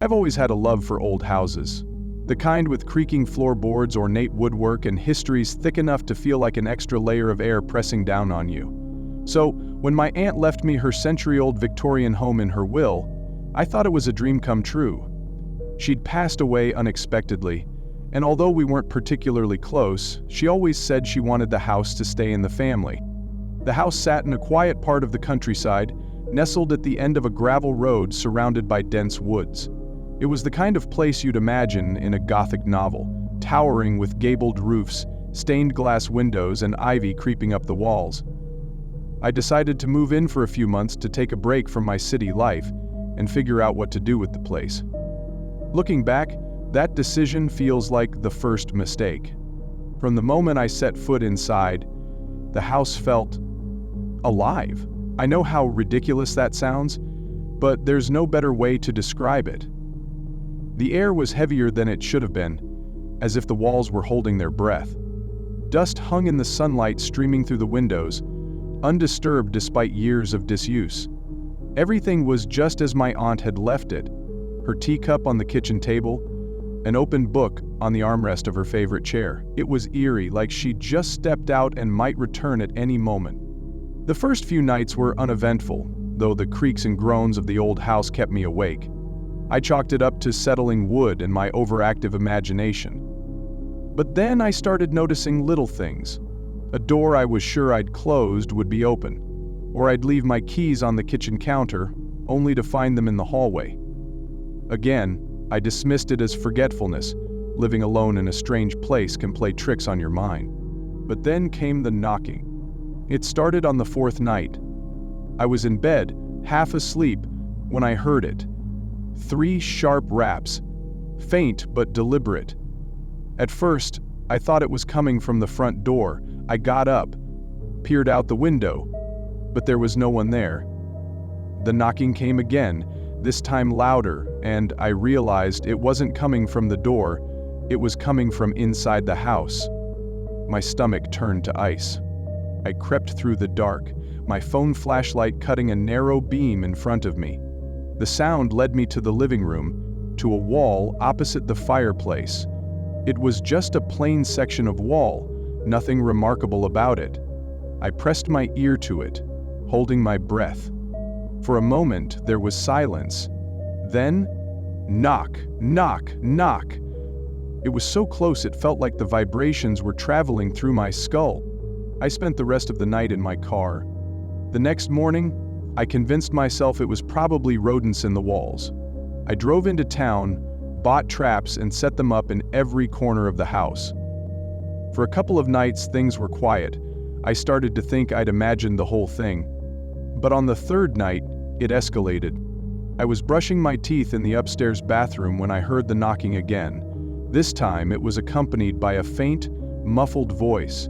I've always had a love for old houses. The kind with creaking floorboards, ornate woodwork, and histories thick enough to feel like an extra layer of air pressing down on you. So, when my aunt left me her century-old Victorian home in her will, I thought it was a dream come true. She'd passed away unexpectedly, and although we weren't particularly close, she always said she wanted the house to stay in the family. The house sat in a quiet part of the countryside, nestled at the end of a gravel road surrounded by dense woods. It was the kind of place you'd imagine in a Gothic novel, towering with gabled roofs, stained glass windows, and ivy creeping up the walls. I decided to move in for a few months to take a break from my city life and figure out what to do with the place. Looking back, that decision feels like the first mistake. From the moment I set foot inside, the house felt alive. I know how ridiculous that sounds, but there's no better way to describe it. The air was heavier than it should have been, as if the walls were holding their breath. Dust hung in the sunlight streaming through the windows, undisturbed despite years of disuse. Everything was just as my aunt had left it, her teacup on the kitchen table, an open book on the armrest of her favorite chair. It was eerie, like she'd just stepped out and might return at any moment. The first few nights were uneventful, though the creaks and groans of the old house kept me awake. I chalked it up to settling wood and my overactive imagination. But then I started noticing little things. A door I was sure I'd closed would be open, or I'd leave my keys on the kitchen counter, only to find them in the hallway. Again, I dismissed it as forgetfulness. Living alone in a strange place can play tricks on your mind. But then came the knocking. It started on the fourth night. I was in bed, half asleep, when I heard it. 3 sharp raps, faint but deliberate. At first, I thought it was coming from the front door. I got up, peered out the window, but there was no one there. The knocking came again, this time louder, and I realized it wasn't coming from the door, it was coming from inside the house. My stomach turned to ice. I crept through the dark, my phone flashlight cutting a narrow beam in front of me. The sound led me to the living room, to a wall opposite the fireplace. It was just a plain section of wall, nothing remarkable about it. I pressed my ear to it, holding my breath. For a moment, there was silence. Then, knock, knock, knock. It was so close it felt like the vibrations were traveling through my skull. I spent the rest of the night in my car. The next morning, I convinced myself it was probably rodents in the walls. I drove into town, bought traps, and set them up in every corner of the house. For a couple of nights, things were quiet. I started to think I'd imagined the whole thing. But on the third night, it escalated. I was brushing my teeth in the upstairs bathroom when I heard the knocking again. This time, it was accompanied by a faint, muffled voice.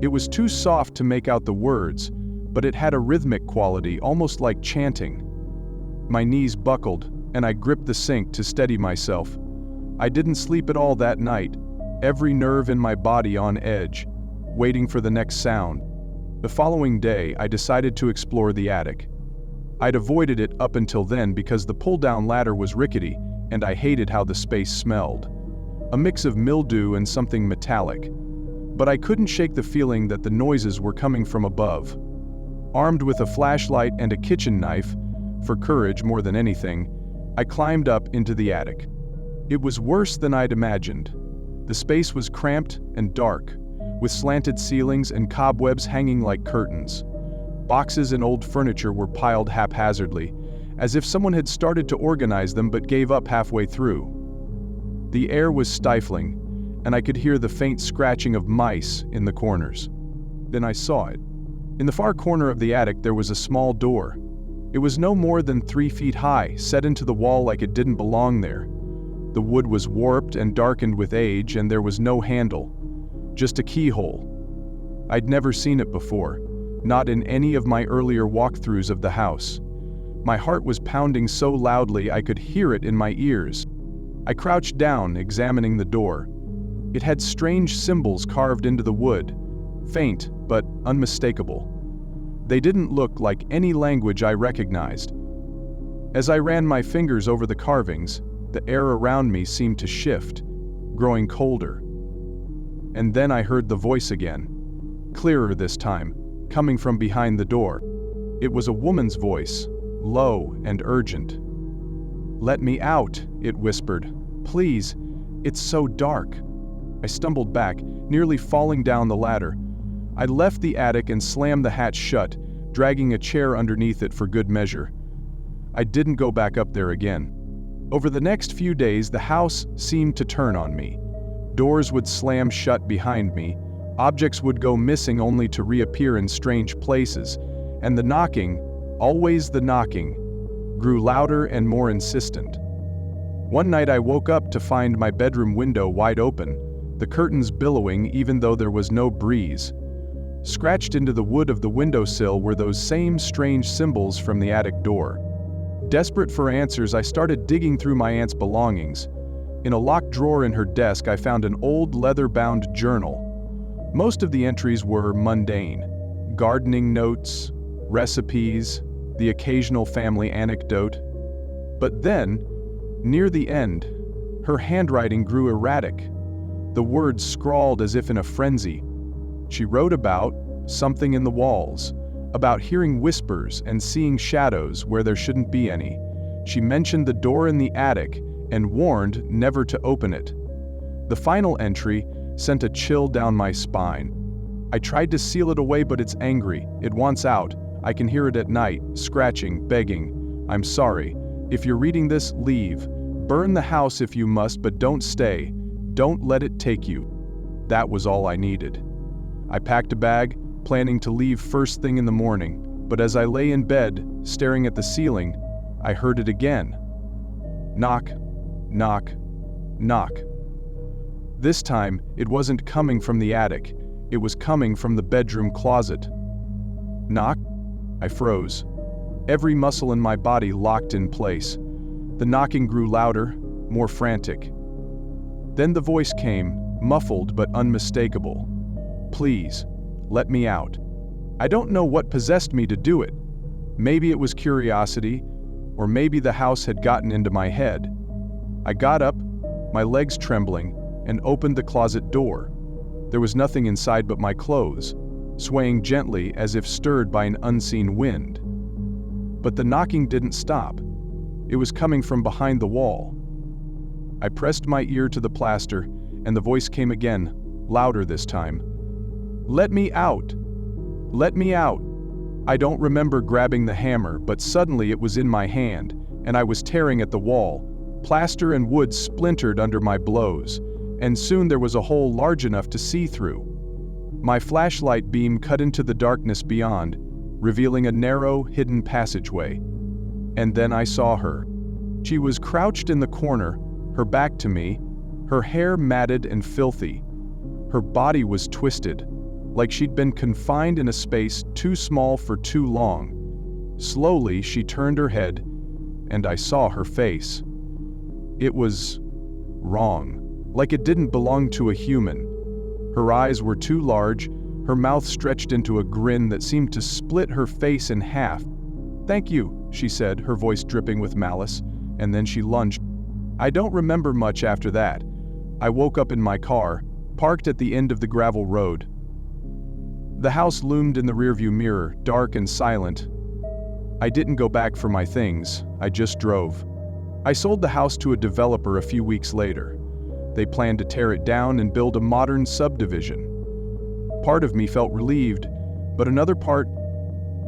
It was too soft to make out the words, but it had a rhythmic quality, almost like chanting. My knees buckled, and I gripped the sink to steady myself. I didn't sleep at all that night, every nerve in my body on edge, waiting for the next sound. The following day, I decided to explore the attic. I'd avoided it up until then because the pull-down ladder was rickety, and I hated how the space smelled. A mix of mildew and something metallic. But I couldn't shake the feeling that the noises were coming from above. Armed with a flashlight and a kitchen knife, for courage more than anything, I climbed up into the attic. It was worse than I'd imagined. The space was cramped and dark, with slanted ceilings and cobwebs hanging like curtains. Boxes and old furniture were piled haphazardly, as if someone had started to organize them but gave up halfway through. The air was stifling, and I could hear the faint scratching of mice in the corners. Then I saw it. In the far corner of the attic there was a small door. It was no more than 3 feet high, set into the wall like it didn't belong there. The wood was warped and darkened with age, and there was no handle, just a keyhole. I'd never seen it before, not in any of my earlier walkthroughs of the house. My heart was pounding so loudly I could hear it in my ears. I crouched down, examining the door. It had strange symbols carved into the wood, faint but unmistakable. They didn't look like any language I recognized. As I ran my fingers over the carvings, The air around me seemed to shift, growing colder. And then I heard the voice again, clearer this time, coming from behind the door. It was a woman's voice, low and urgent. "Let me out," it whispered. "Please, it's so dark." I stumbled back, nearly falling down the ladder. I left the attic and slammed the hatch shut, dragging a chair underneath it for good measure. I didn't go back up there again. Over the next few days, the house seemed to turn on me. Doors would slam shut behind me, objects would go missing only to reappear in strange places, and the knocking, always the knocking, grew louder and more insistent. One night I woke up to find my bedroom window wide open, the curtains billowing even though there was no breeze. Scratched into the wood of the windowsill were those same strange symbols from the attic door. Desperate for answers, I started digging through my aunt's belongings. In a locked drawer in her desk, I found an old leather-bound journal. Most of the entries were mundane: gardening notes, recipes, the occasional family anecdote. But then, near the end, her handwriting grew erratic. The words scrawled as if in a frenzy. She wrote about something in the walls, about hearing whispers and seeing shadows where there shouldn't be any. She mentioned the door in the attic and warned never to open it. The final entry sent a chill down my spine. I tried to seal it away, but it's angry. It wants out. I can hear it at night, scratching, begging. "I'm sorry. If you're reading this, leave. Burn the house if you must, but don't stay. Don't let it take you." That was all I needed. I packed a bag, planning to leave first thing in the morning, but as I lay in bed, staring at the ceiling, I heard it again. Knock, knock, knock. This time, it wasn't coming from the attic. It was coming from the bedroom closet. Knock? I froze. Every muscle in my body locked in place. The knocking grew louder, more frantic. Then the voice came, muffled but unmistakable. "Please, let me out." I don't know what possessed me to do it. Maybe it was curiosity, or maybe the house had gotten into my head. I got up, my legs trembling, and opened the closet door. There was nothing inside but my clothes, swaying gently as if stirred by an unseen wind. But the knocking didn't stop. It was coming from behind the wall. I pressed my ear to the plaster, and the voice came again, louder this time. "Let me out! Let me out!" I don't remember grabbing the hammer, but suddenly it was in my hand, and I was tearing at the wall. Plaster and wood splintered under my blows, and soon there was a hole large enough to see through. My flashlight beam cut into the darkness beyond, revealing a narrow, hidden passageway. And then I saw her. She was crouched in the corner, her back to me, her hair matted and filthy. Her body was twisted, like she'd been confined in a space too small for too long. Slowly, she turned her head, and I saw her face. It was wrong, like it didn't belong to a human. Her eyes were too large, her mouth stretched into a grin that seemed to split her face in half. "Thank you," she said, her voice dripping with malice, and then she lunged. I don't remember much after that. I woke up in my car, parked at the end of the gravel road. The house loomed in the rearview mirror, dark and silent. I didn't go back for my things, I just drove. I sold the house to a developer a few weeks later. They planned to tear it down and build a modern subdivision. Part of me felt relieved, but another part,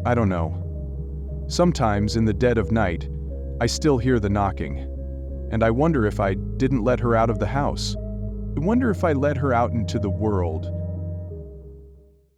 I don't know. Sometimes in the dead of night, I still hear the knocking, and I wonder if I didn't let her out of the house. I wonder if I let her out into the world,